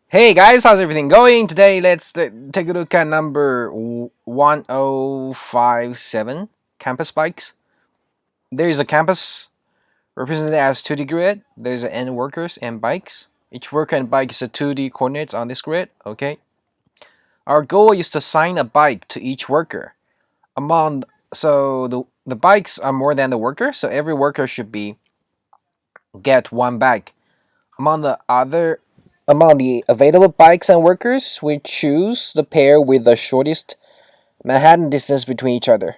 Hey guys, how's everything going? Today, let's take a look at number 1057 campus bikes. There's a campus represented as 2D grid. There's an n workers and bikes. Each worker and bike is a 2D coordinates on this grid. Okay. Our goal is to assign a bike to each worker. The bikes are more than the worker, so every worker should get one bike. Among the available bikes and workers, we choose the pair with the shortest Manhattan distance between each other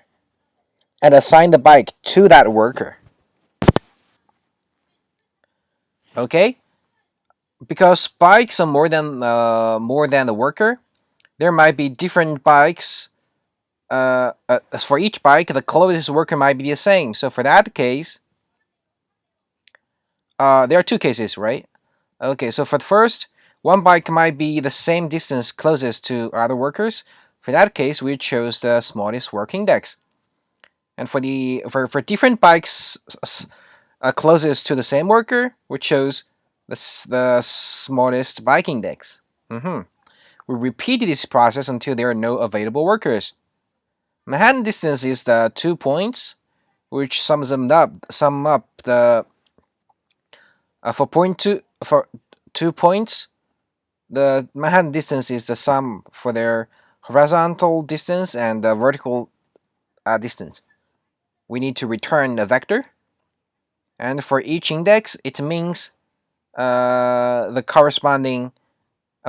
and assign the bike to that worker. Okay? Because bikes are more than the worker, there might be different bikes. As for each bike, the closest worker might be the same. So for that case, there are two cases, right? Okay, so for the first, one bike might be the same distance closest to other workers. For that case, we chose the smallest work index. And for different bikes closest to the same worker, we chose the smallest bike index. We repeat this process until there are no available workers. Manhattan distance is the 2 points, which sum up the for 2 points. The Manhattan distance is the sum for their horizontal distance and the vertical distance. We need to return a vector, and for each index, it means the corresponding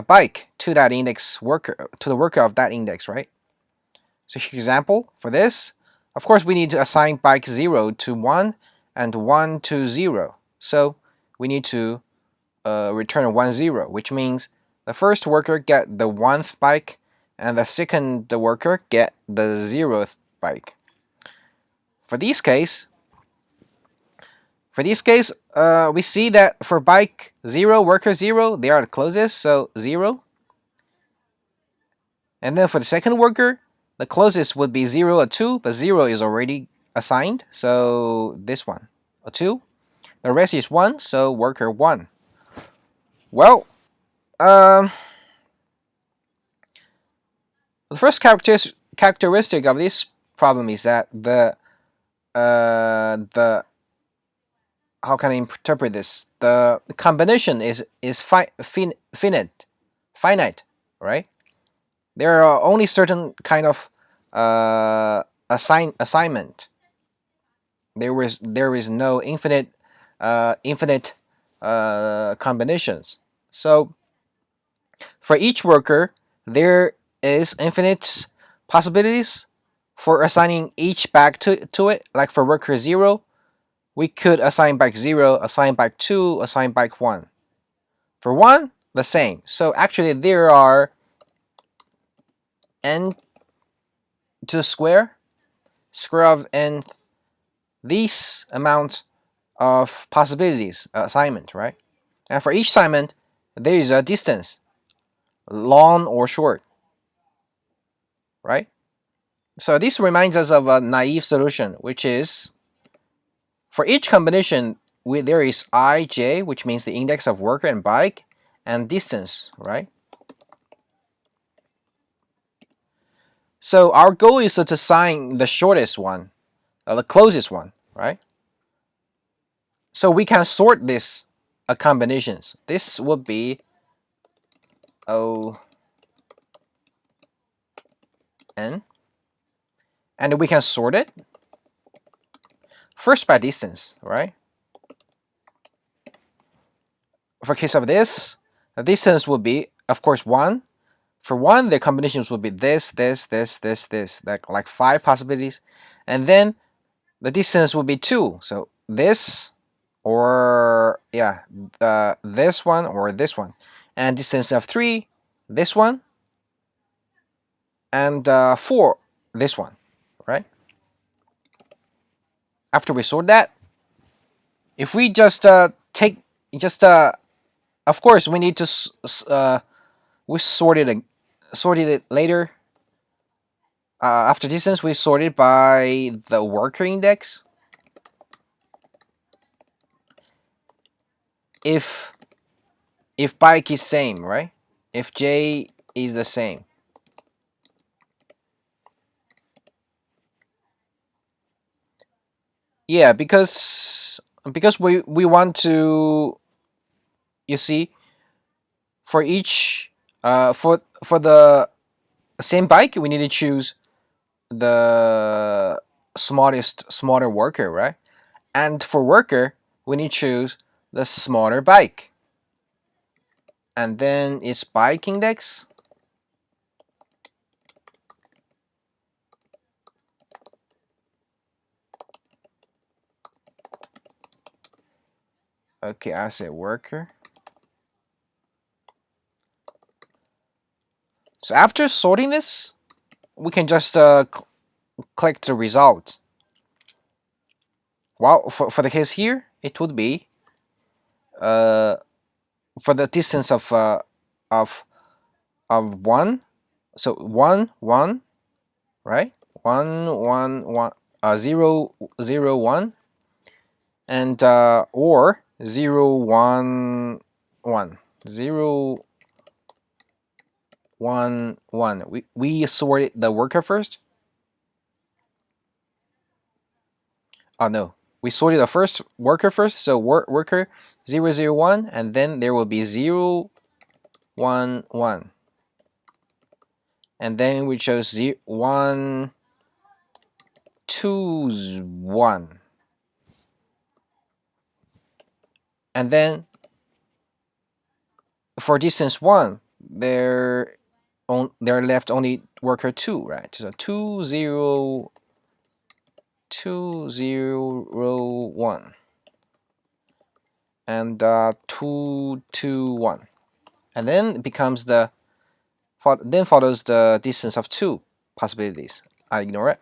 bike to that index worker, to the worker of that index, right? So example for this, of course, we need to assign bike 0 to 1 and 1 to 0. So we need to return 1, 0, which means the first worker get the 1th bike and the second worker get the 0th bike. For this case, we see that for bike 0, worker 0, they are the closest, so 0. And then for the second worker, the closest would be 0 or 2, but 0 is already assigned, so this one, a 2. The rest is 1, so worker 1. Well, the first characteristic of this problem is that the how can I interpret this? The combination is finite, right? There are only certain kind of assignment. There is no infinite combinations. So for each worker, there is infinite possibilities for assigning each back to it. Like for worker 0, we could assign bike 0, assign bike 2, assign bike 1. For 1, the same. So actually there are n to the square of n, these amount of possibilities assignment, right? And for each assignment, there is a distance, long or short, right? So this reminds us of a naive solution, which is for each combination, there is ij, which means the index of worker and bike, and distance, right? So our goal is to assign the shortest one, the closest one, right? So we can sort this combinations. This would be O n, and we can sort it first by distance, right? For case of this, the distance would be, of course, 1. For 1, the combinations would be this, like 5 possibilities. And then the distance would be 2. So this, or yeah, this one or this one. And distance of 3, this one. And 4, this one, right? After we sort that, if we just of course, we need to we sorted it later. After distance, we sorted by the worker index. If bike is same, right? if j is the same. Yeah, because we want to, you see, for each for the same bike we need to choose the smaller worker, right? And for worker we need to choose the smaller bike, and then its bike index. Okay, I say worker. So after sorting this, we can just click the result. Well, for the case here, it would be uh, for the distance of of 1, so 1 1, right? 1 1 1, 0 0 1, and or 0 1 1 0 1 1. We sorted the worker first. Oh no, we sorted the first worker first, so worker 0 0 1, and then there will be 0 1 1, and then we chose 1 2 1, and then for distance 1 there left only worker 2, right? So 2 0 2 0 1, and 2 2 1, and then it becomes then follows the distance of 2 possibilities. I ignore it.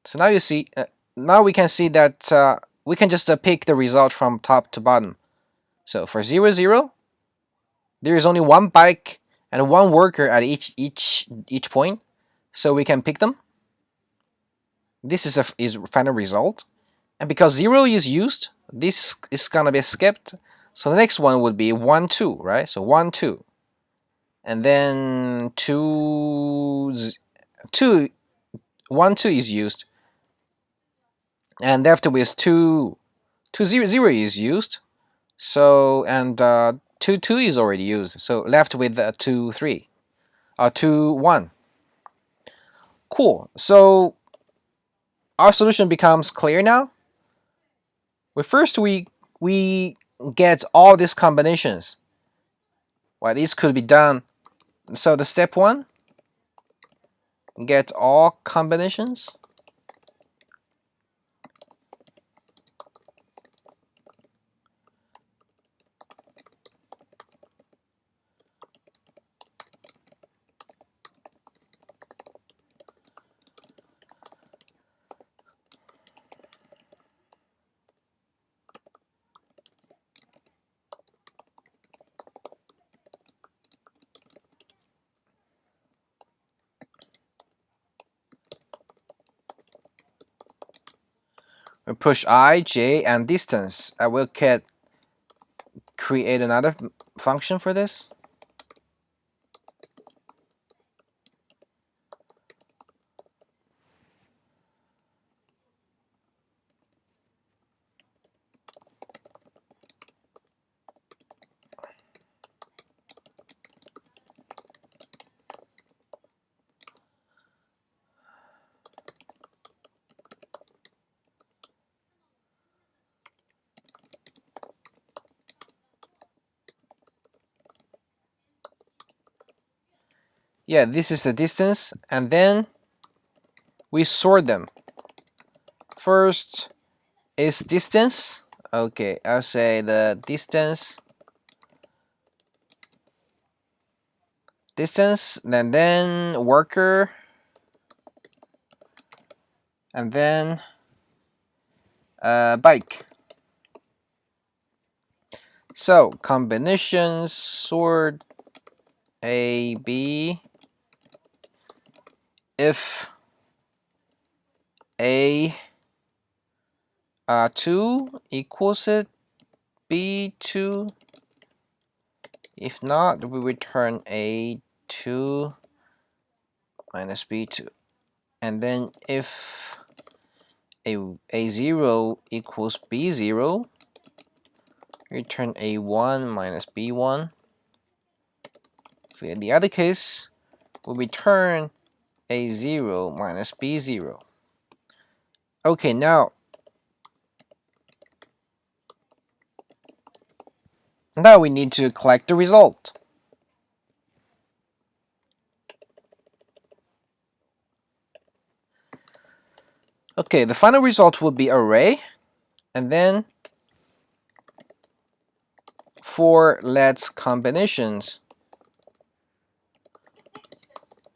So now you see, now we can see that we can just pick the result from top to bottom. So for 0 0, there is only one bike and one worker at each point, so we can pick them. This is final result, and because 0 is used, this is gonna be skipped. So the next one would be 1 2, right? So 1 2, and then 2 1 2 is used, and left with 2 0 0 is used. So and 2 2 is already used. So left with 2 3, 2 1. Cool. So our solution becomes clear now. First we get all these combinations. Well, this could be done. So the step 1, get all combinations. We push I, j, and distance. I will create another function for this. Yeah, this is the distance, and then we sort them. First is distance. Okay, I'll say the distance, and then worker, and then bike. So combinations sort A B if A 2 equals it, B 2 If not, we return A2 minus B2. And then if A0 equals B0, return A1 minus B1. In the other case, we return A0 minus B0. Okay, now we need to collect the result. Okay, the final result will be array, and then for let's combinations.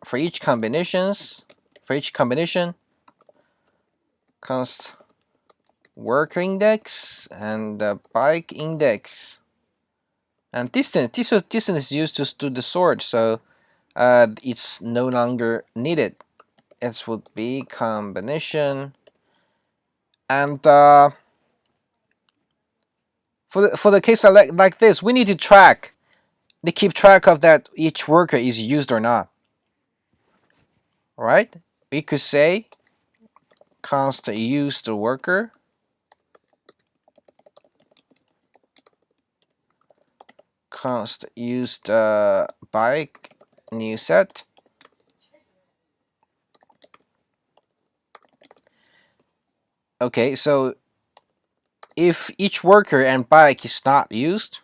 For each combination, const worker index and bike index. And distance is used to do the sort, so it's no longer needed. It would be combination, and for the case like this, we need to keep track of that each worker is used or not. Right? We could say const used worker const used bike new set. Okay, so if each worker and bike is not used,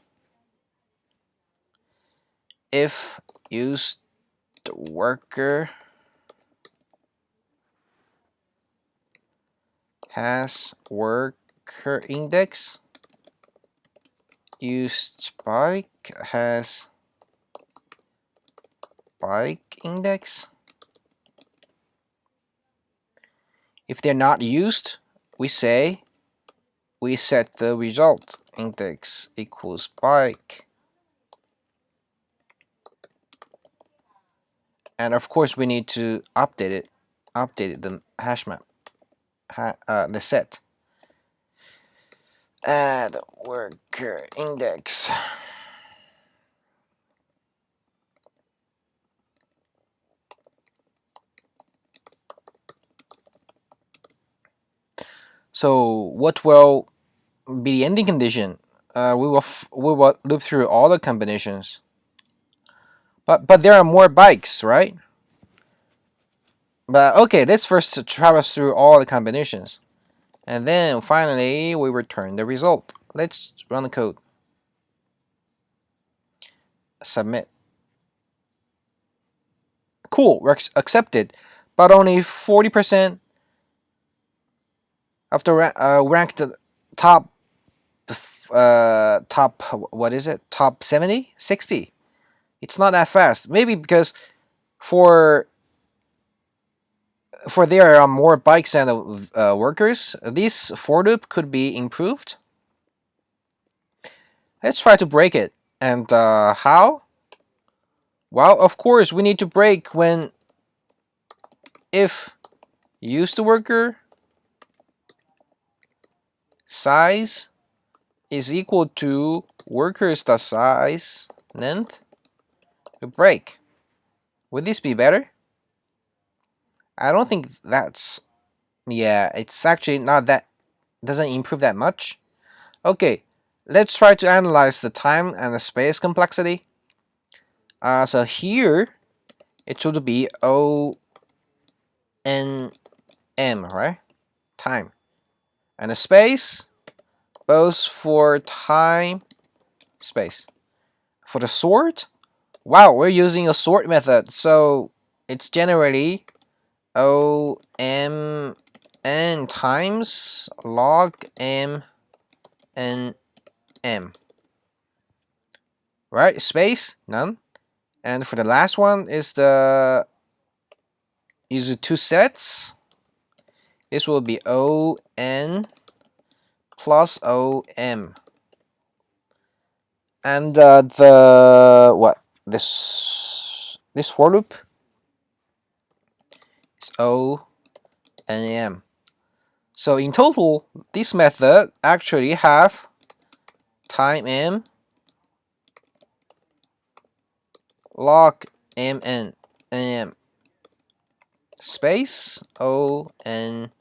if used worker has worker index, used bike has bike index. If they're not used, we say we set the result index equals bike. And of course we need to update the hash map, the set. Add worker index. So what will be the ending condition? We will loop through all the combinations. But there are more bikes, right? But okay, let's first traverse through all the combinations. And then finally, we return the result. Let's run the code. Submit. Cool, we're accepted. But only 40% of the ranked top, what is it? Top 70? 60. It's not that fast. Maybe because for there are more bikes than workers, this for loop could be improved. Let's try to break it. And how? Well, of course, we need to break when if used worker size is equal to workers the size length, we break. Would this be better? I don't think that's, yeah, it's actually not that, doesn't improve that much. Okay, let's try to analyze the time and the space complexity. So here it should be O N M, right? Time. And the space, both for time, space. For the sort, wow, we're using a sort method, so it's generally O M N times log M N M. Right? Space, none. And for the last one is the two sets. This will be O N plus O M. And this for loop is O N M. So in total, this method actually have time M log mn space onm.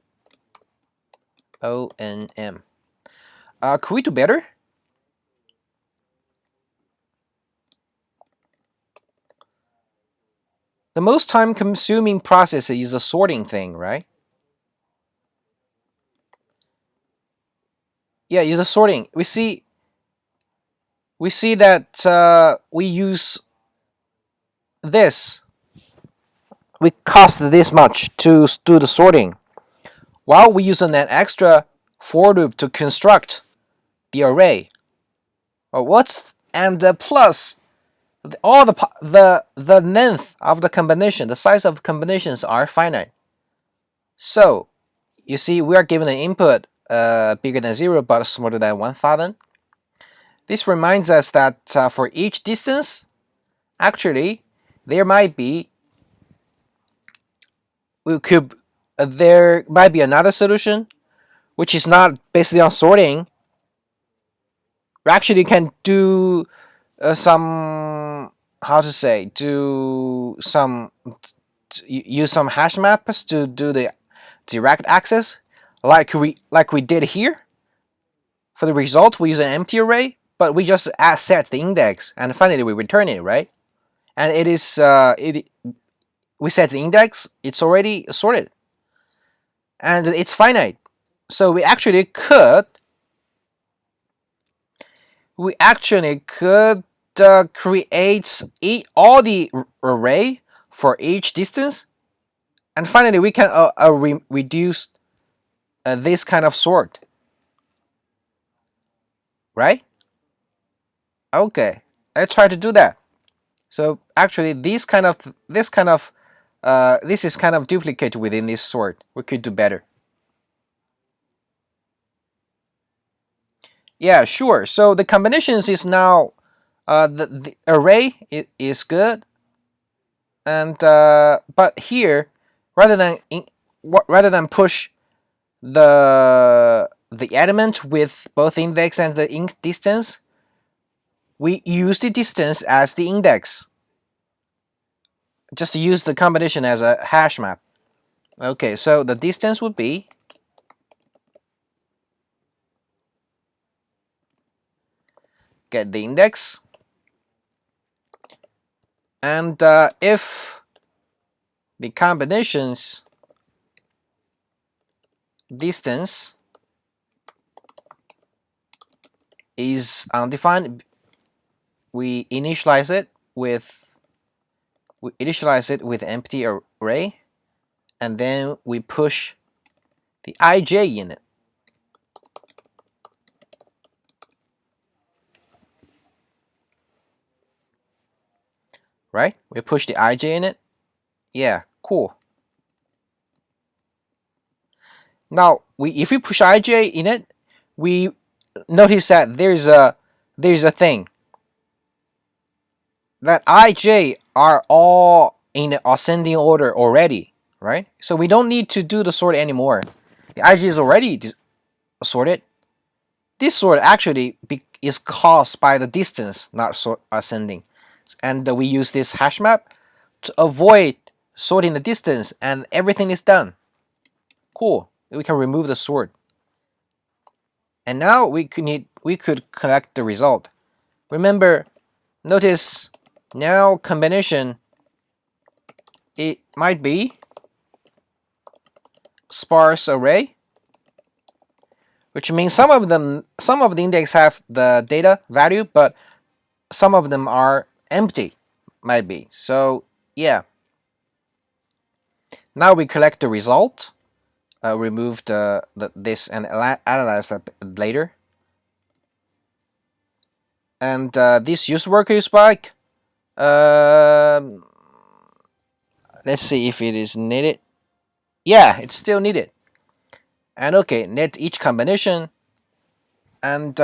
Could we do better? The most time-consuming process is the sorting thing, right? Yeah, is the sorting. We see that we use this. We cost this much to do the sorting, while we use an extra for loop to construct the array. Plus all the length of the combination, the size of combinations are finite. So you see, we are given an input bigger than 0 but smaller than 1000. This reminds us that for each distance, actually, there might be another solution, which is not based on sorting. We actually can do some use some hash maps to do the direct access, like we did here. For the result, we use an empty array, but we just set the index, and finally we return it, right? And it is we set the index, it's already sorted, and it's finite. So we actually could create all the array for each distance, and finally we can reduce this kind of sort, right? Okay, let's try to do that. So actually, this is kind of duplicate within this sort. We could do better. Yeah, sure. So the combinations is now the array is good, and but here, rather than push the element with both index and the distance, we use the distance as the index. Just use the combination as a hash map. Okay, so the distance would be get the index, and if the combinations distance is undefined, we initialize it with empty array, and then we push the ij in it. Right? We push the ij in it. Yeah, cool. Now if we push ij in it, we notice that there's a thing that ij are all in ascending order already, right? So we don't need to do the sort anymore. The ij is already sorted. This sort actually is caused by the distance, not ascending, and we use this hash map to avoid sorting the distance, and everything is done. Cool. We can remove the sort, and now we could collect the result. Remember, notice now combination, it might be sparse array, which means some of the index have the data value, but some of them are empty, might be. So yeah, now we collect the result, remove this and analyze that later. And this use worker is like, let's see if it is needed. Yeah, it's still needed. And okay, net each combination, and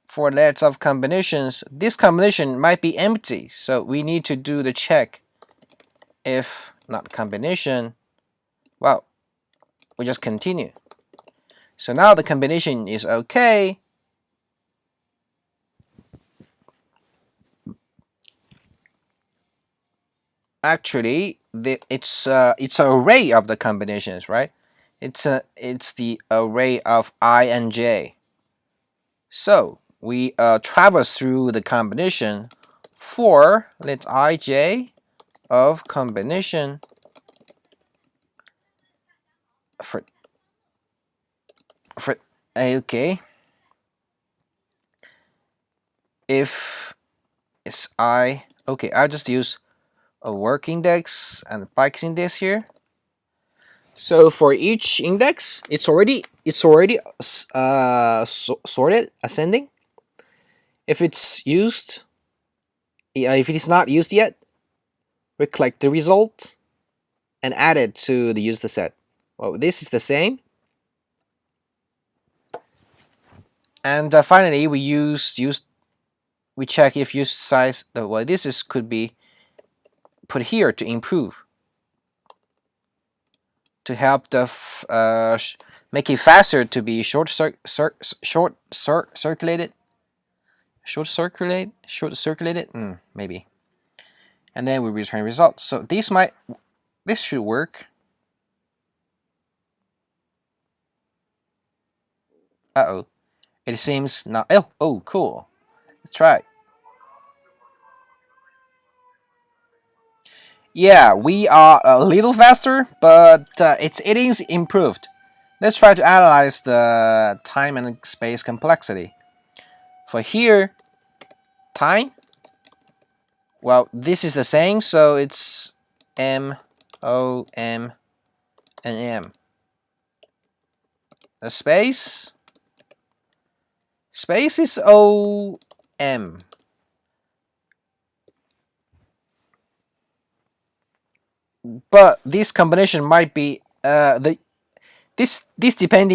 for lots of combinations, this combination might be empty, so we need to do the check if not combination. Well, we just continue. So now the combination is okay. actually it's an array of the combinations, right? It's the array of I and j. So we traverse through the combination for let ij of combination for for okay, if is I okay, I just use a work index and a bikes index here. So for each index, it's already sorted ascending. If it's used, if it is not used yet, we collect the result and add it to the user set. Well, this is the same. And finally, we we check if use size. Well, this is could be put here to improve, to help the make it faster to be circulated, maybe. And then we return results. So this should work. Uh-oh. It seems not. Oh, cool. Let's try. Yeah, we are a little faster, but it is improved. Let's try to analyze the time and space complexity. For here, time, well, this is the same, so it's M, O, M, and M. The space is O, M. But this combination might be this depends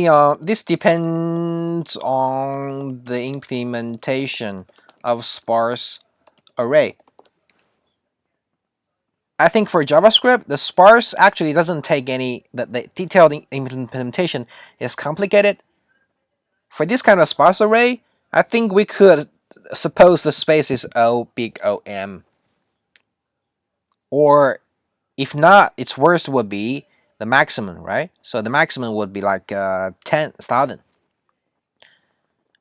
on the implementation of sparse array. I think for JavaScript, the sparse actually doesn't take any. The detailed implementation is complicated. For this kind of sparse array, I think we could suppose the space is O big O M. Or if not, its worst would be the maximum, right? So the maximum would be like 10,000.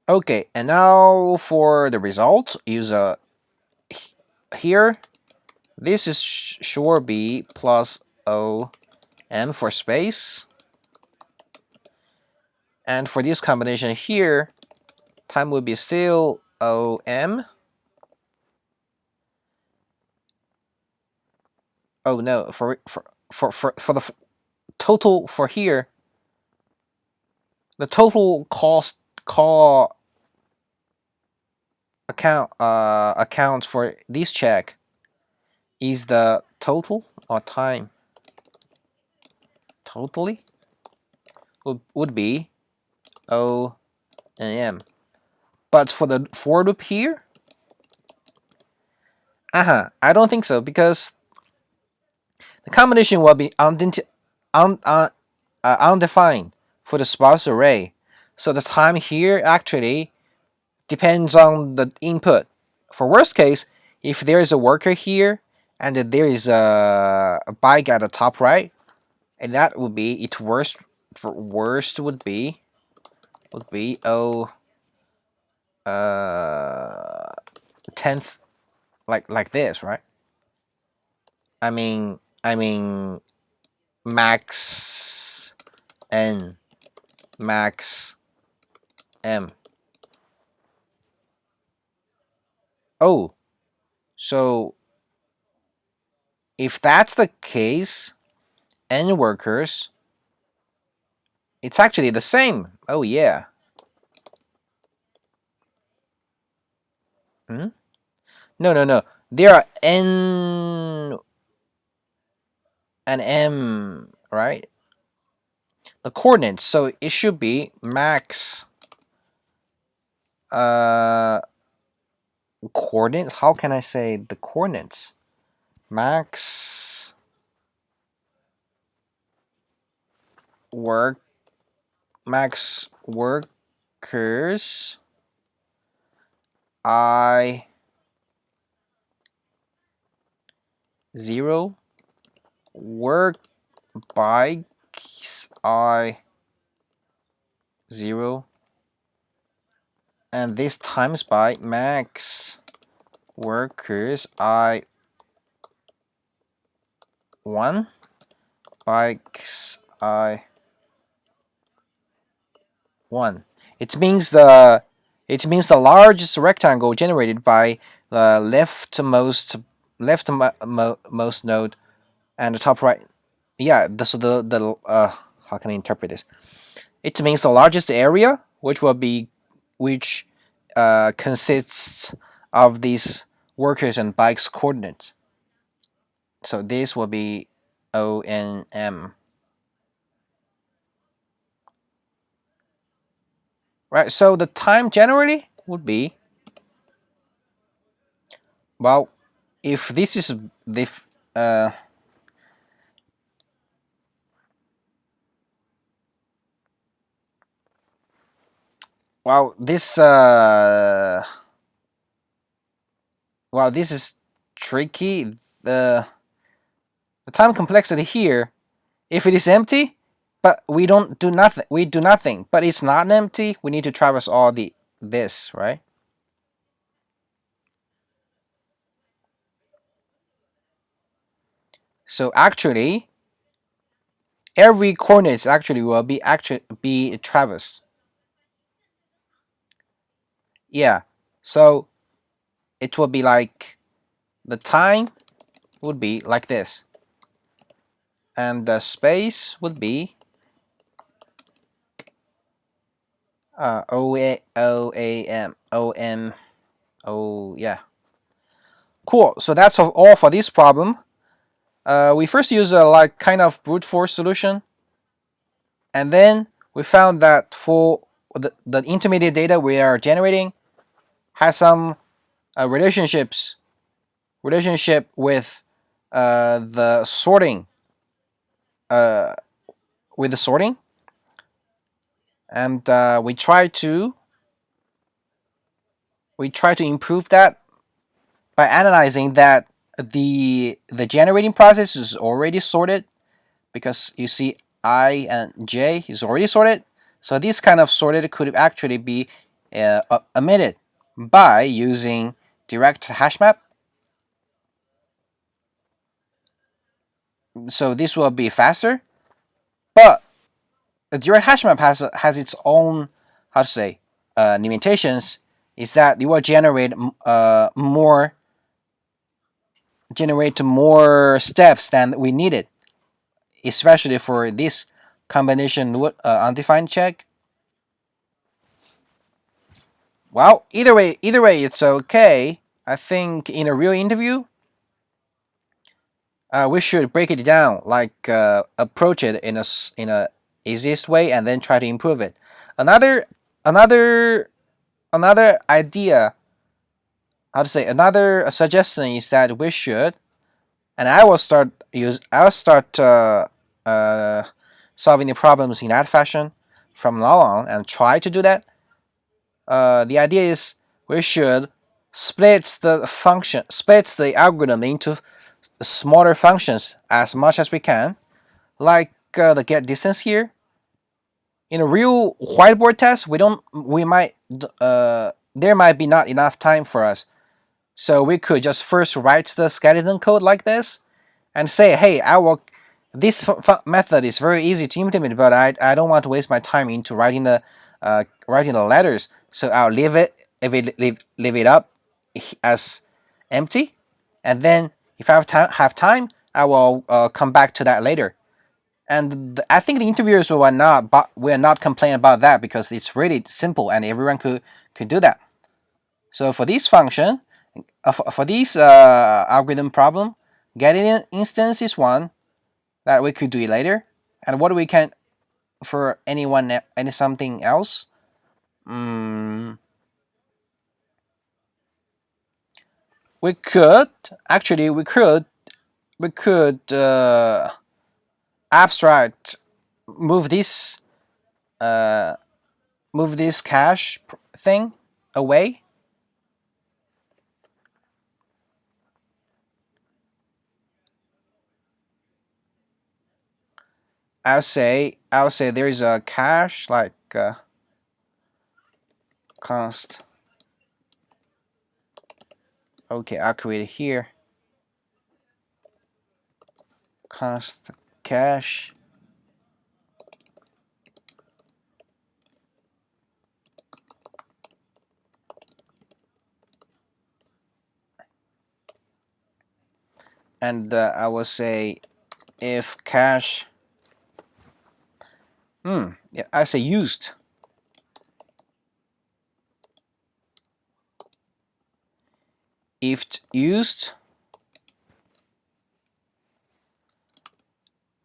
Okay, and now for the result, use here. This is sure be plus O M for space. And for this combination here, time will be still O M. Oh no, for the total for here, the total call account for this check is the total or time. Totally would be O and M. But for the for loop here, I don't think so, because the combination will be undefined for the sparse array. So the time here actually depends on the input. For worst case, if there is a worker here and there is a bike at the top right, and that would be its worst. For worst would be oh 10th, like this, right? I mean max n, max m. Oh, so if that's the case, n workers, it's actually the same. Oh yeah. Hmm? No. There are n and m, right? The coordinates, so it should be max coordinates. How can I say the coordinates? Max work max workers I 0 work bikes I 0, and this times by max workers I 1 bikes I 1. It means the largest rectangle generated by the leftmost node and the top right. Yeah, so the how can I interpret this? It means the largest area, which consists of these workers and bikes coordinates. So this will be ONM. Right, so the time generally would be, well, if this is the well, this this is tricky. The time complexity here, if it is empty, but we do nothing, but it's not empty, we need to traverse all this, right? So actually, every coordinates actually will be traversed. Yeah, so it will be like the time would be like this, and the space would be yeah. Cool. So that's all for this problem. We first use a like kind of brute force solution, and then we found that for the intermediate data we are generating has some relationship with the sorting and we try to improve that by analyzing that the generating process is already sorted, because you see I and J is already sorted. So this kind of sorted could actually be omitted by using direct hash map. So this will be faster, but a direct hash map has its own, how to say, limitations. Is that you will generate more steps than we needed, especially for this combination undefined check. Well, either way, it's okay. I think in a real interview, we should break it down, like approach it in a easiest way, and then try to improve it. Another idea, how to say, another suggestion is that we should, and I'll start solving the problems in that fashion from now on, and try to do that. The idea is we should split the algorithm into smaller functions as much as we can, like the get distance here. In a real whiteboard test, there might be not enough time for us, so we could just first write the skeleton code like this and say, hey, this method is very easy to implement, but I don't want to waste my time into writing the letters, so I'll leave it up as empty, and then if I have time, I will come back to that later. And I think the interviewers will not complain about that, because it's really simple and everyone could do that. So for this function, for this algorithm problem, getting an instance is one that we could do it later. And what we can for something else? We could abstract move this cache thing away. I'll say there is a cache like const. Okay, I'll create it here. Const cache. And I will say if cache. Yeah, I say used. If used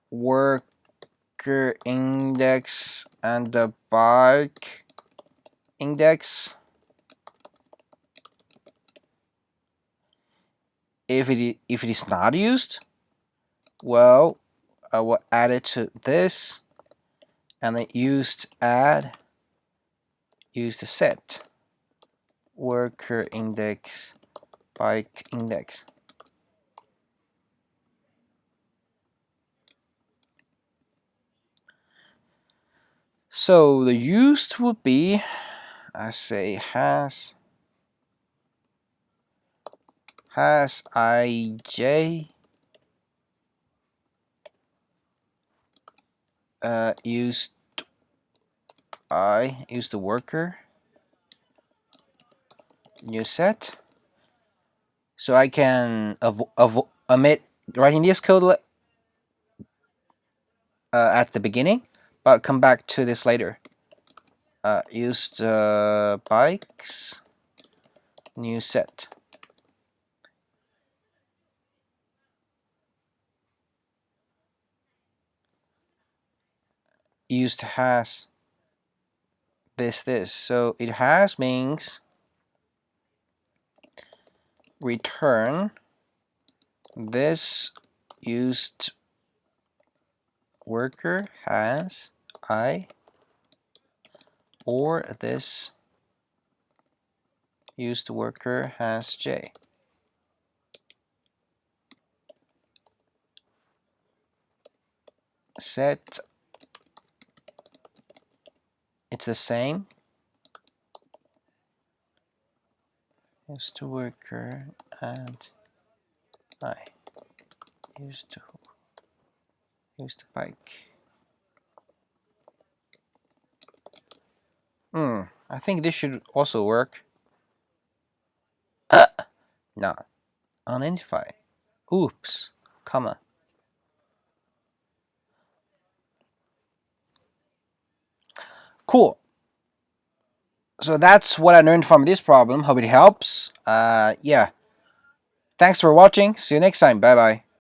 worker index and the bike index. If it is not used, well, I will add it to this, and then used add used set worker index bike index. So the used would be, I say has ij used the worker new set. So I can omit writing this code at the beginning, but come back to this later. Used bikes new set. Used has this. So it has means return this used worker has I, or this used worker has j. Set, it's the same. Used worker and I used bike. I think this should also work. Not unidentified. Oops, comma. Cool. So that's what I learned from this problem. Hope it helps. Yeah. Thanks for watching. See you next time. Bye bye.